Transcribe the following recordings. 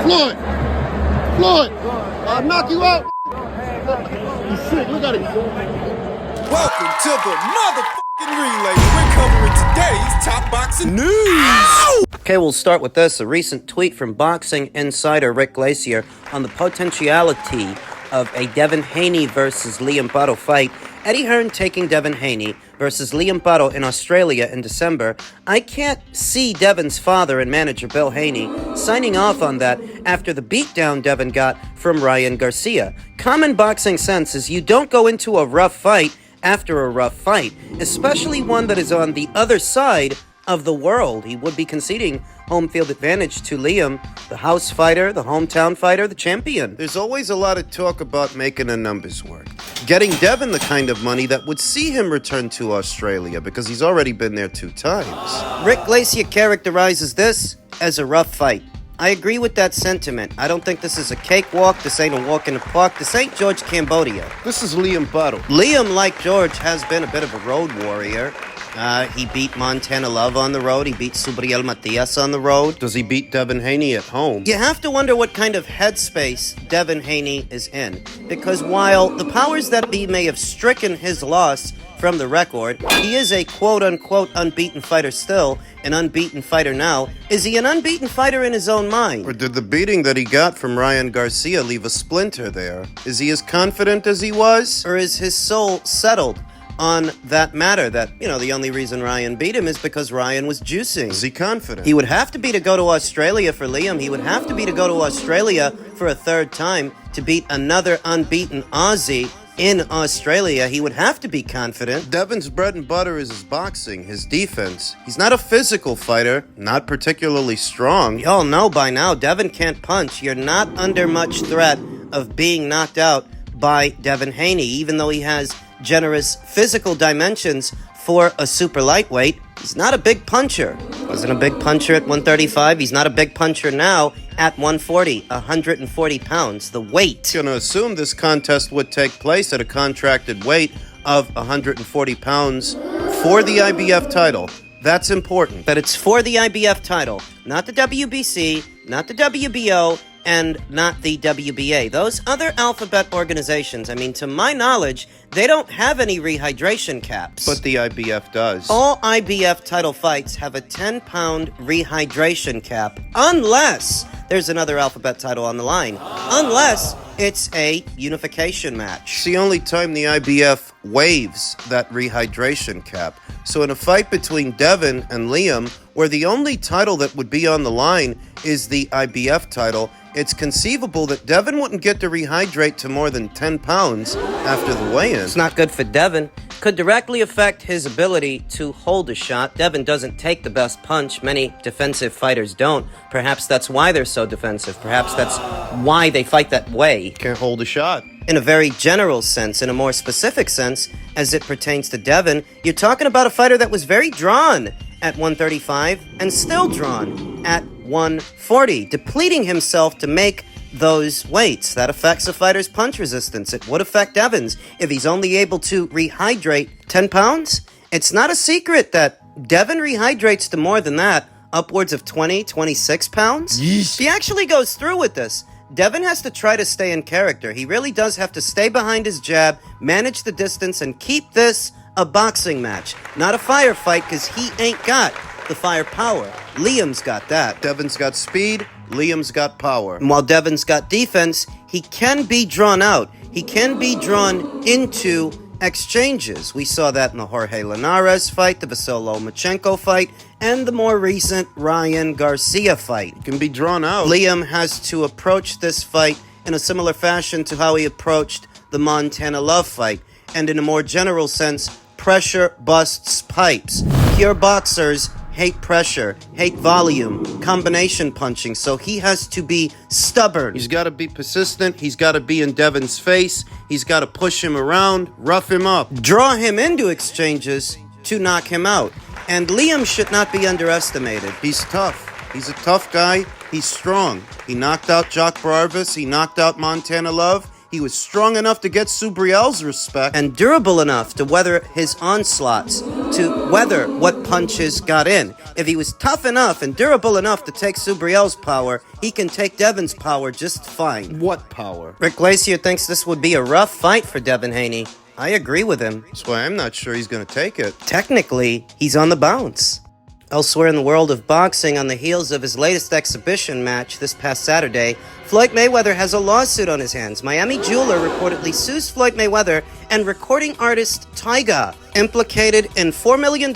Floyd! Floyd! I'll knock you out! He's sick, look at him. Welcome to the motherfucking relay. We're covering today's top boxing news. Ow! Okay, we'll start with this. A recent tweet from boxing insider Rick Glacier on the potentiality of a Devin Haney versus Liam Paro fight. Eddie Hearn taking Devin Haney versus Liam Paro in Australia in December. I can't see Devin's father and manager Bill Haney signing off on that after the beatdown Devin got from Ryan Garcia. Common boxing sense is you don't go into a rough fight after a rough fight, especially one that is on the other side of the world. He would be conceding home field advantage to Liam, the house fighter, the hometown fighter, the champion. There's always a lot of talk about making the numbers work. Getting Devin the kind of money that would see him return to Australia because he's already been there 2 times. Rick Glacier characterizes this as a rough fight. I agree with that sentiment. I don't think this is a cakewalk. This ain't a walk in the park. This ain't George Cambodia. This is Liam Paro. Liam, like George, has been a bit of a road warrior. He beat Montana Love on the road. He beat Subriel Matias on the road. Does he beat Devin Haney at home? You have to wonder what kind of headspace Devin Haney is in. Because while the powers that be may have stricken his loss from the record, he is a quote-unquote unbeaten fighter still, an unbeaten fighter now. Is he an unbeaten fighter in his own mind? Or did the beating that he got from Ryan Garcia leave a splinter there? Is he as confident as he was? Or is his soul settled on that matter that, the only reason Ryan beat him is because Ryan was juicing? Is he confident? He would have to be to go to Australia for Liam. He would have to be to go to Australia for a third time to beat another unbeaten Aussie in Australia. He would have to be confident. Devin's bread and butter is his boxing, his defense. He's not a physical fighter, not particularly strong. Y'all know by now, Devin can't punch. You're not under much threat of being knocked out by Devin Haney, even though he has generous physical dimensions for a super lightweight. He's not a big puncher. Wasn't a big puncher at 135. He's not a big puncher now at 140, 140 pounds. The weight. I'm going to assume this contest would take place at a contracted weight of 140 pounds for the IBF title. That's important. But it's for the IBF title, not the WBC, not the WBO, and not the WBA. Those other alphabet organizations, to my knowledge, they don't have any rehydration caps. But the IBF does. All IBF title fights have a 10-pound rehydration cap, unless there's another alphabet title on the line. Unless it's a unification match. It's the only time the IBF waives that rehydration cap. So in a fight between Devin and Liam, where the only title that would be on the line is the IBF title, it's conceivable that Devin wouldn't get to rehydrate to more than 10 pounds after the weigh-in. It's not good for Devin. Could directly affect his ability to hold a shot. Devin doesn't take the best punch. Many defensive fighters don't. Perhaps that's why they're so defensive. Perhaps that's why they fight that way. Can't hold a shot. In a very general sense, in a more specific sense, as it pertains to Devin, you're talking about a fighter that was very drawn at 135 and still drawn at 140, depleting himself to make those weights. That affects a fighter's punch resistance. It would affect Devin's if he's only able to rehydrate 10 pounds. It's not a secret that Devin rehydrates to more than that, upwards of 20, 26 pounds. Yeesh. He actually goes through with this. Devin has to try to stay in character. He really does have to stay behind his jab, manage the distance, and keep this a boxing match, not a firefight, because he ain't got the firepower. Liam's got that. Devin's got speed, Liam's got power. And while Devin's got defense, he can be drawn out. He can be drawn into exchanges. We saw that in the Jorge Linares fight, the Vasyl Lomachenko fight, and the more recent Ryan Garcia fight. He can be drawn out. Liam has to approach this fight in a similar fashion to how he approached the Montana Love fight. And in a more general sense, pressure busts pipes. Pure boxers hate pressure, hate volume, combination punching, so he has to be stubborn. He's got to be persistent. He's got to be in Devin's face. He's got to push him around, rough him up. Draw him into exchanges to knock him out. And Liam should not be underestimated. He's tough. He's a tough guy. He's strong. He knocked out Jock Barvis. He knocked out Montana Love. He was strong enough to get Subriel's respect. And durable enough to weather his onslaughts, to weather what punches got in. If he was tough enough and durable enough to take Subriel's power, he can take Devin's power just fine. What power? Rick Glacier thinks this would be a rough fight for Devin Haney. I agree with him. That's why I'm not sure he's going to take it. Technically, he's on the bounce. Elsewhere in the world of boxing, on the heels of his latest exhibition match this past Saturday, Floyd Mayweather has a lawsuit on his hands. Miami jeweler reportedly sues Floyd Mayweather and recording artist Tyga, implicated in $4 million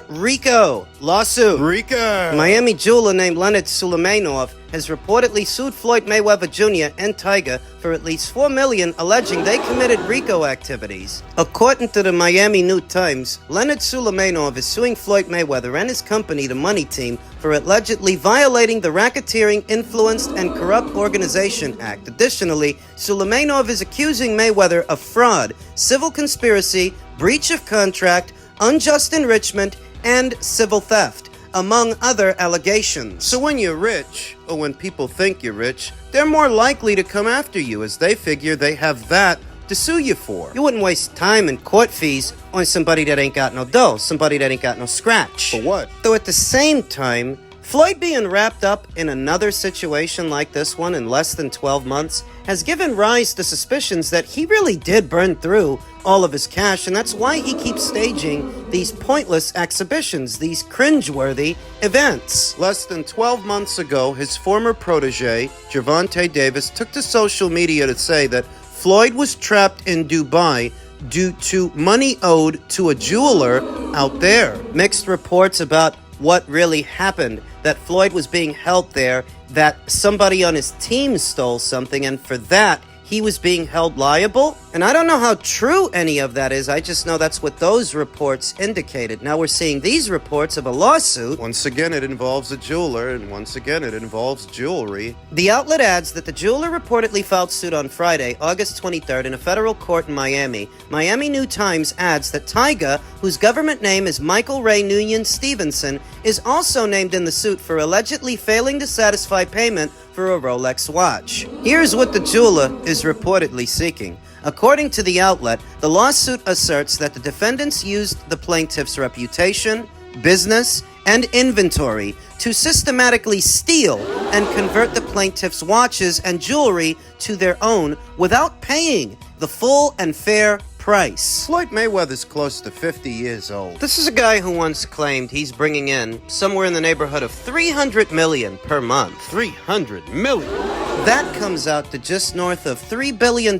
RICO lawsuit. Rika! Miami jeweler named Leonard Sulaimanov has reportedly sued Floyd Mayweather Jr. and Tyga for at least $4 million, alleging they committed RICO activities. According to the Miami New Times, Leonard Sulaimanov is suing Floyd Mayweather and his company, the Money Team, for allegedly violating the Racketeering, Influenced, and Corrupt Organization Act. Additionally, Sulaimanov is accusing Mayweather of fraud, civil conspiracy, breach of contract, unjust enrichment, and civil theft, among other allegations. So when you're rich, or when people think you're rich, they're more likely to come after you as they figure they have that to sue you for. You wouldn't waste time and court fees on somebody that ain't got no dough, somebody that ain't got no scratch. For what? Though at the same time, Floyd being wrapped up in another situation like this one in less than 12 months has given rise to suspicions that he really did burn through all of his cash, and that's why he keeps staging these pointless exhibitions, these cringeworthy events. Less than 12 months ago, his former protege, Gervonta Davis, took to social media to say that Floyd was trapped in Dubai due to money owed to a jeweler out there. Mixed reports about what really happened, that Floyd was being held there, that somebody on his team stole something, and for that, he was being held liable. And I don't know how true any of that is, I just know that's what those reports indicated. Now we're seeing these reports of a lawsuit. Once again, it involves a jeweler, and once again, it involves jewelry. The outlet adds that the jeweler reportedly filed suit on Friday, August 23rd, in a federal court in Miami. Miami New Times adds that Tyga, whose government name is Michael Ray Nguyen Stevenson, is also named in the suit for allegedly failing to satisfy payment for a Rolex watch. Here's what the jeweler is reportedly seeking. According to the outlet, the lawsuit asserts that the defendants used the plaintiff's reputation, business, and inventory to systematically steal and convert the plaintiff's watches and jewelry to their own without paying the full and fair price. Floyd Mayweather's close to 50 years old. This is a guy who once claimed he's bringing in somewhere in the neighborhood of $300 million per month. $300 million? That comes out to just north of $3 billion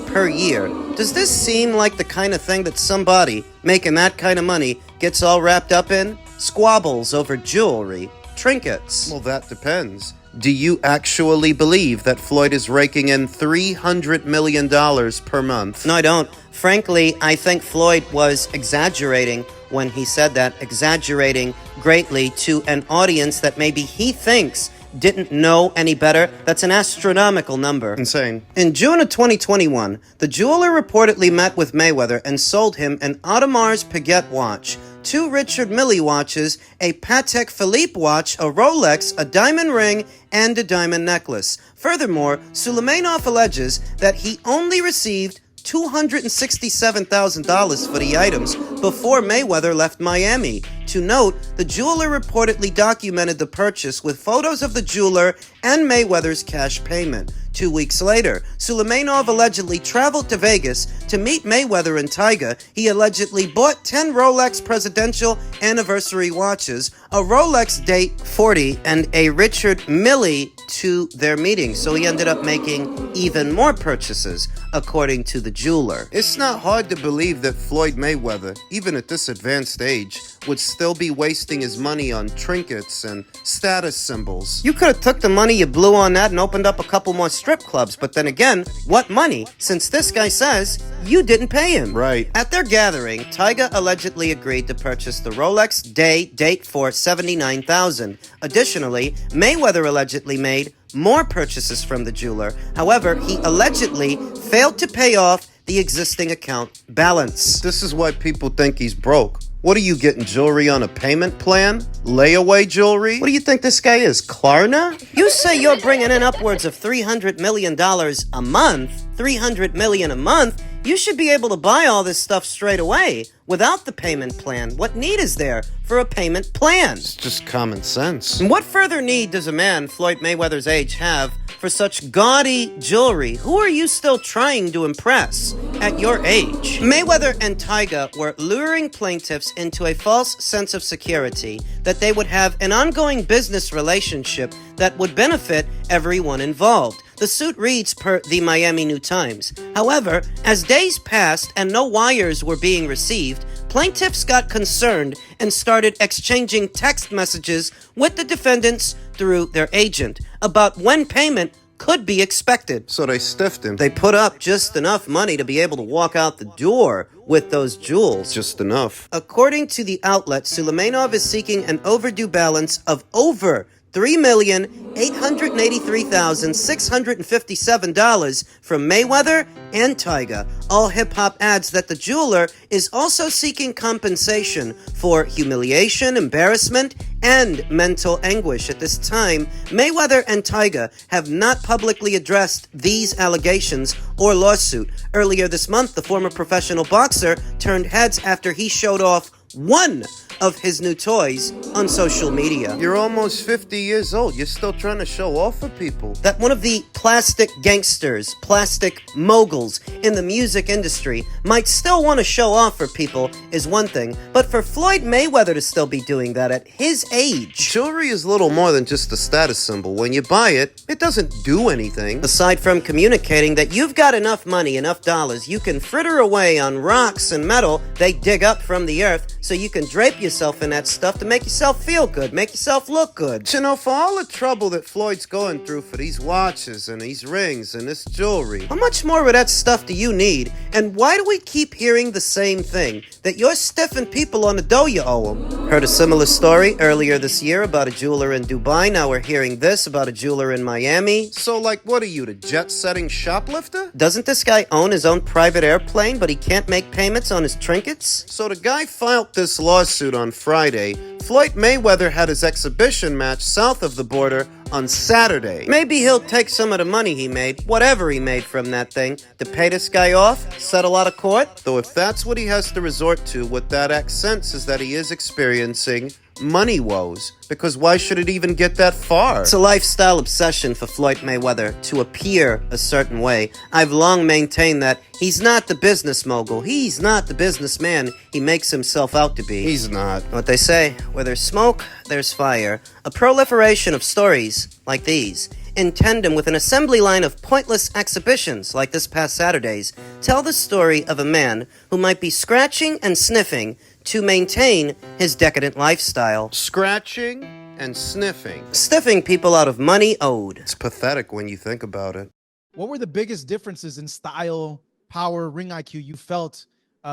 per year. Does this seem like the kind of thing that somebody making that kind of money gets all wrapped up in? Squabbles over jewelry, trinkets. Well, that depends. Do you actually believe that Floyd is raking in $300 million per month? No, I don't. Frankly, I think Floyd was exaggerating when he said that, exaggerating greatly to an audience that maybe he thinks didn't know any better. That's an astronomical number. Insane. In June of 2021, the jeweler reportedly met with Mayweather and sold him an Audemars Piguet watch, 2 Richard Mille watches, a Patek Philippe watch, a Rolex, a diamond ring, and a diamond necklace. Furthermore, Sulaimanov alleges that he only received $267,000 for the items before Mayweather left Miami. To note, the jeweler reportedly documented the purchase with photos of the jeweler and Mayweather's cash payment. 2 weeks later, Sulaimanov allegedly traveled to Vegas to meet Mayweather and Tyga. He allegedly bought 10 Rolex presidential anniversary watches, a Rolex Date 40, and a Richard Mille to their meeting. So he ended up making even more purchases, according to the jeweler. It's not hard to believe that Floyd Mayweather, even at this advanced age, would still be wasting his money on trinkets and status symbols. You could have took the money you blew on that and opened up a couple more strip clubs, but then again, what money? Since this guy says you didn't pay him. Right. At their gathering, Tyga allegedly agreed to purchase the Rolex Date for $79,000. Additionally, Mayweather allegedly made more purchases from the jeweler. However, he allegedly failed to pay off the existing account balance. This is why people think he's broke. What are you getting, jewelry on a payment plan? Layaway jewelry? What do you think this guy is, Klarna? You say you're bringing in upwards of $300 million a month? $300 million a month? You should be able to buy all this stuff straight away without the payment plan. What need is there for a payment plan? It's just common sense. And what further need does a man Floyd Mayweather's age have for such gaudy jewelry? Who are you still trying to impress at your age? Mayweather and Tyga were luring plaintiffs into a false sense of security that they would have an ongoing business relationship that would benefit everyone involved. The suit reads per the Miami New Times. However, as days passed and no wires were being received, plaintiffs got concerned and started exchanging text messages with the defendants through their agent about when payment could be expected. So they stiffed him. They put up just enough money to be able to walk out the door with those jewels. Just enough. According to the outlet, Suleymanov is seeking an overdue balance of over $3,883,657 from Mayweather and Tyga. All Hip Hop adds that the jeweler is also seeking compensation for humiliation, embarrassment, and mental anguish. At this time, Mayweather and Tyga have not publicly addressed these allegations or lawsuit. Earlier this month, the former professional boxer turned heads after he showed off one of his new toys on social media. You're almost 50 years old. You're still trying to show off for people. That one of the plastic gangsters, plastic moguls in the music industry might still want to show off for people is one thing, but for Floyd Mayweather to still be doing that at his age... Jewelry is little more than just a status symbol. When you buy it, it doesn't do anything. Aside from communicating that you've got enough money, enough dollars, you can fritter away on rocks and metal they dig up from the earth so you can drape yourself in that stuff to make yourself feel good, make yourself look good. You know, for all the trouble that Floyd's going through for these watches and these rings and this jewelry, how much more of that stuff do you need? And why do we keep hearing the same thing? That you're stiffing people on the dough you owe them. Heard a similar story earlier this year about a jeweler in Dubai. Now we're hearing this about a jeweler in Miami. So, like, what are you, the jet-setting shoplifter? Doesn't this guy own his own private airplane, but he can't make payments on his trinkets? So the guy filed this lawsuit on Friday. Floyd Mayweather had his exhibition match south of the border on Saturday. Maybe he'll take some of the money he made, whatever he made from that thing, to pay this guy off, settle out of court. Though if that's what he has to resort to, what that acts sense is that he is experiencing money woes. Because why should it even get that far? It's a lifestyle obsession for Floyd Mayweather to appear a certain way. I've long maintained that he's not the business mogul. He's not the businessman he makes himself out to be. He's not. What they say, where there's smoke, there's fire. A proliferation of stories like these, in tandem with an assembly line of pointless exhibitions like this past Saturday's, tell the story of a man who might be scratching and sniffing to maintain his decadent lifestyle. Scratching and sniffing. Stiffing people out of money owed. It's pathetic when you think about it. What were the biggest differences in style, power, ring IQ you felt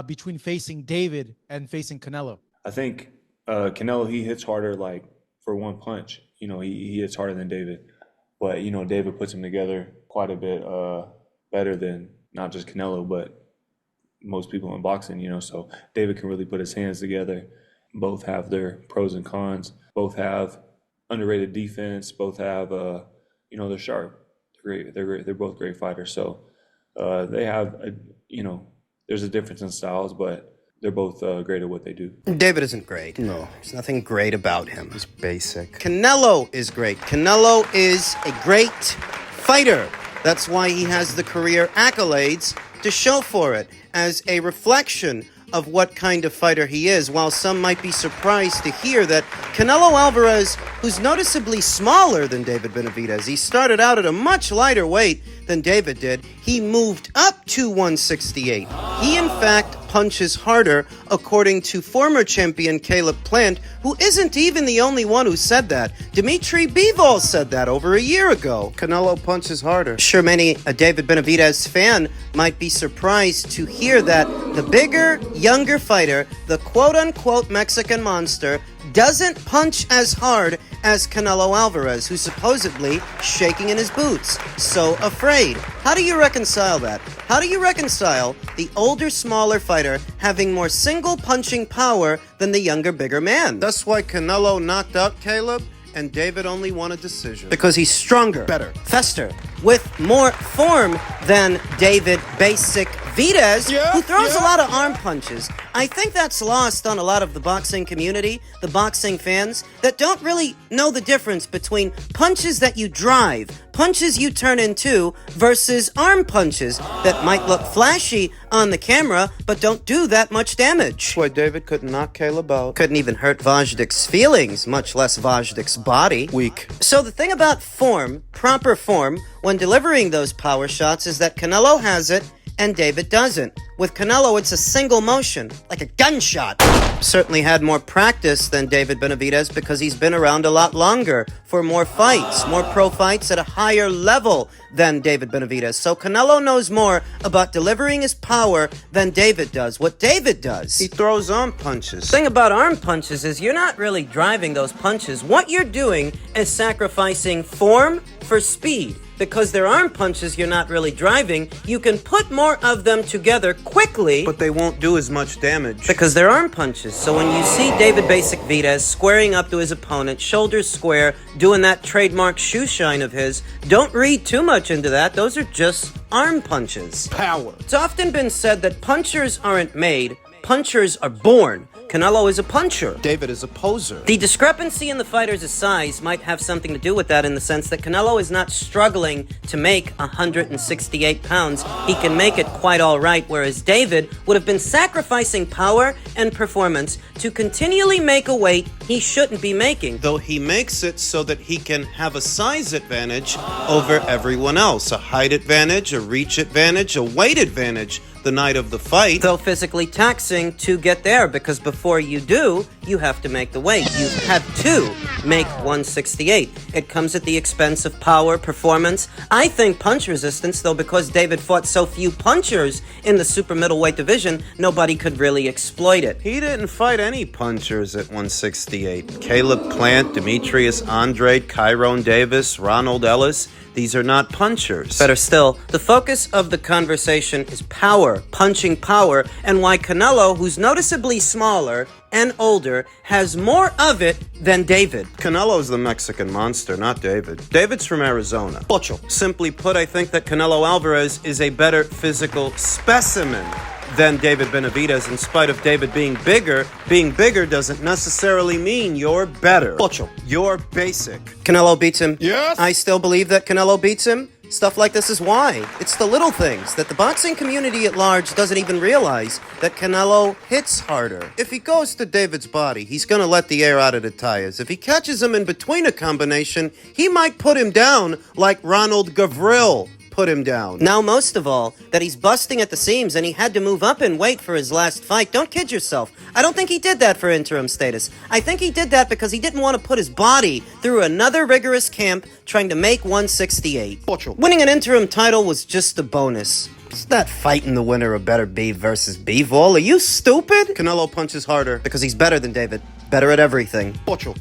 between facing David and facing Canelo? I think Canelo, he hits harder, like, for one punch. You know, he hits harder than David. But, you know, David puts him together quite a bit better than not just Canelo, but most people in boxing, you know. So David can really put his hands together. Both have their pros and cons. Both have underrated defense. Both have, you know, they're sharp. They're great. They're great. They're both great fighters. So they have, you know, there's a difference in styles, but they're both great at what they do. David isn't great. No. There's nothing great about him. He's basic. Canelo is great. Canelo is a great fighter. That's why he has the career accolades to show for it, as a reflection of what kind of fighter he is. While some might be surprised to hear that Canelo Alvarez, who's noticeably smaller than David Benavidez, he started out at a much lighter weight than David did. He moved up to 168. He, in fact, punches harder, according to former champion Caleb Plant, who isn't even the only one who said that. Dimitri Bivol said that over a year ago. Canelo punches harder. Sure, many a David Benavidez fan might be surprised to hear that the bigger, younger fighter, the quote-unquote Mexican monster, doesn't punch as hard as Canelo Alvarez, who's supposedly shaking in his boots, so afraid. How do you reconcile that? How do you reconcile the older, smaller fighter having more single punching power than the younger, bigger man? That's why Canelo knocked out Caleb and David only won a decision. Because he's stronger, Better. faster, with more form than David Basic Videz, who throws a lot of arm punches. I think that's lost on a lot of the boxing community, the boxing fans, that don't really know the difference between punches that you drive, punches you turn into, versus arm punches that might look flashy on the camera, but don't do that much damage. That's why David couldn't knock Caleb out. Couldn't even hurt Vajdik's feelings, much less Vajdik's body. Weak. So the thing about form, proper form, when delivering those power shots is that Canelo has it and David doesn't. With Canelo, it's a single motion, like a gunshot. Certainly had more practice than David Benavidez because he's been around a lot longer for more fights, more pro fights at a higher level than David Benavidez. So Canelo knows more about delivering his power than David does. What David does, He throws arm punches. the thing about arm punches is you're not really driving those punches. What you're doing is sacrificing form for speed. Because they're arm punches you're not really driving, you can put more of them together quickly. But they won't do as much damage. Because they're arm punches. So when you see David Basic Videz squaring up to his opponent, shoulders square, doing that trademark shoe shine of his, don't read too much into that. Those are just arm punches. Power. It's often been said that punchers aren't made, punchers are born. Canelo is a puncher. David is a poser. The discrepancy in the fighters' size might have something to do with that in the sense that Canelo is not struggling to make 168 pounds. He can make it quite all right, whereas David would have been sacrificing power and performance to continually make a weight he shouldn't be making. Though he makes it so that he can have a size advantage over everyone else. A height advantage, a reach advantage, a weight advantage the night of the fight. Though physically taxing to get there, because before you do, you have to make the weight. You have to make 168. It comes at the expense of power, performance. I think punch resistance, though, because David fought so few punchers in the super middleweight division, nobody could really exploit it. He didn't fight any punchers at 168. Caleb Plant, Demetrius Andrade, Kyron Davis, Ronald Ellis. These are not punchers. Better still, the focus of the conversation is power, punching power, and why Canelo, who's noticeably smaller and older, has more of it than David. Canelo's the Mexican monster, not David. David's from Arizona. Ocho. Simply put, I think that Canelo Alvarez is a better physical specimen than David Benavidez. In spite of David being bigger doesn't necessarily mean you're better. Ocho. You're basic. Canelo beats him. Yes. I still believe that Canelo beats him. Stuff like this is why. It's the little things that the boxing community at large doesn't even realize that Canelo hits harder. If he goes to David's body, he's gonna let the air out of the tires. If he catches him in between a combination, he might put him down like Ronald Gavril put him down. Now, most of all, that he's busting at the seams and he had to move up in weight for his last fight. Don't kid yourself. I don't think he did that for interim status. I think he did that because he didn't want to put his body through another rigorous camp trying to make 168. Ocho. Winning an interim title was just a bonus. It's not fighting the winner of better beef versus beef. Are you stupid? Canelo punches harder. Because he's better than David. Better at everything. Ocho.